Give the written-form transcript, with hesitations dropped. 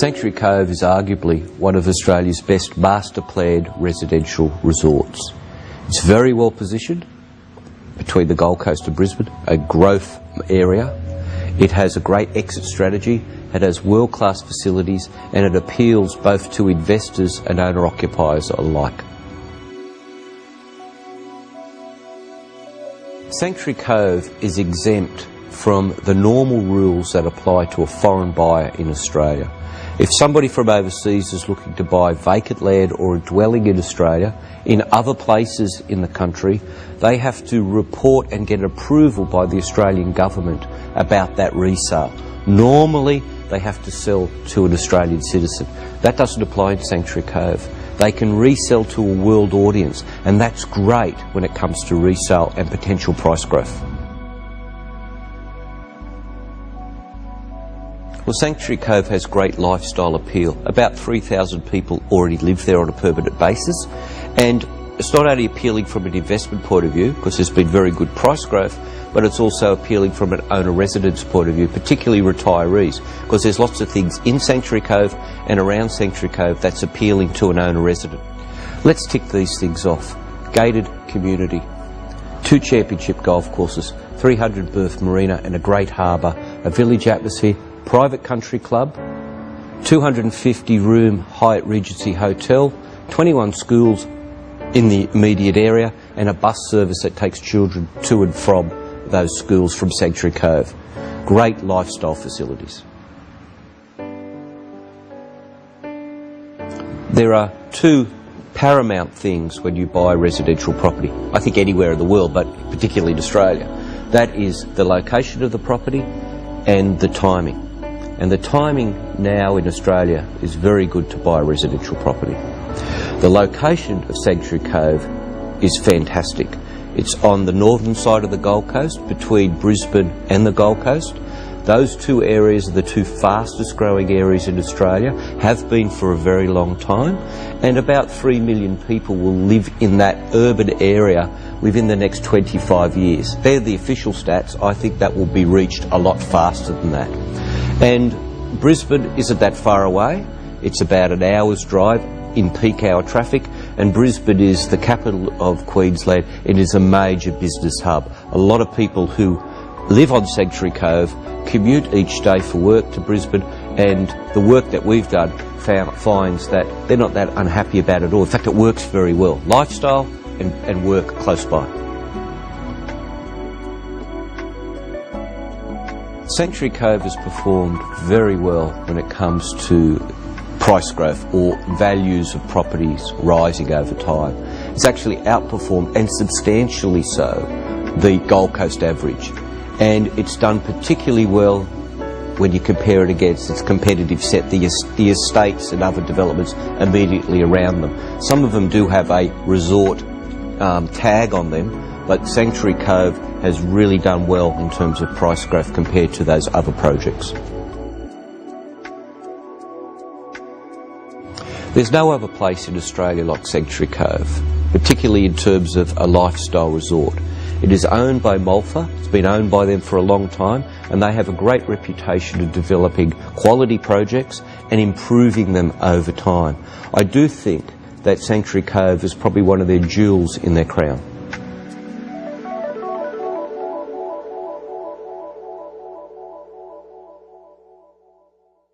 Sanctuary Cove is arguably one of Australia's best master-planned residential resorts. It's very well positioned between the Gold Coast and Brisbane, a growth area. It has a great exit strategy, it has world-class facilities, and it appeals both to investors and owner-occupiers alike. Sanctuary Cove is exempt from the normal rules that apply to a foreign buyer in Australia. If somebody from overseas is looking to buy vacant land or a dwelling in Australia, in other places in the country, they have to report and get approval by the Australian government about that resale. Normally, they have to sell to an Australian citizen. That doesn't apply in Sanctuary Cove. They can resell to a world audience, and that's great when it comes to resale and potential price growth. Well, Sanctuary Cove has great lifestyle appeal. About 3,000 people already live there on a permanent basis, and it's not only appealing from an investment point of view, because there's been very good price growth, but it's also appealing from an owner-residence point of view, particularly retirees, because there's lots of things in Sanctuary Cove and around Sanctuary Cove that's appealing to an owner-resident. Let's tick these things off. Gated community, 2 championship golf courses, 300 berth marina and a great harbour, a village atmosphere, private country club, 250 room Hyatt Regency Hotel, 21 schools in the immediate area, and a bus service that takes children to and from those schools from Sanctuary Cove. Great lifestyle facilities. There are 2 paramount things when you buy residential property, I think anywhere in the world, but particularly in Australia. That is the location of the property and the timing. And the timing now in Australia is very good to buy a residential property. The location of Sanctuary Cove is fantastic. It's on the northern side of the Gold Coast, between Brisbane and the Gold Coast. Those 2 areas are the 2 fastest growing areas in Australia, have been for a very long time, and about 3 million people will live in that urban area within the next 25 years. They're the official stats. I think that will be reached a lot faster than that. And Brisbane isn't that far away. It's about an hour's drive in peak hour traffic, and Brisbane is the capital of Queensland. It is a major business hub. A lot of people who live on Sanctuary Cove commute each day for work to Brisbane, and the work that we've done finds that they're not that unhappy about it all. In fact, it works very well. Lifestyle and work close by. Sanctuary Cove has performed very well when it comes to price growth or values of properties rising over time. It's actually outperformed, and substantially so, the Gold Coast average. And it's done particularly well when you compare it against its competitive set, the estates and other developments immediately around them. Some of them do have a resort tag on them, but Sanctuary Cove has really done well in terms of price growth compared to those other projects. There's no other place in Australia like Sanctuary Cove, particularly in terms of a lifestyle resort. It is owned by Malfa, it's been owned by them for a long time, and they have a great reputation of developing quality projects and improving them over time. I do think that Sanctuary Cove is probably one of their jewels in their crown.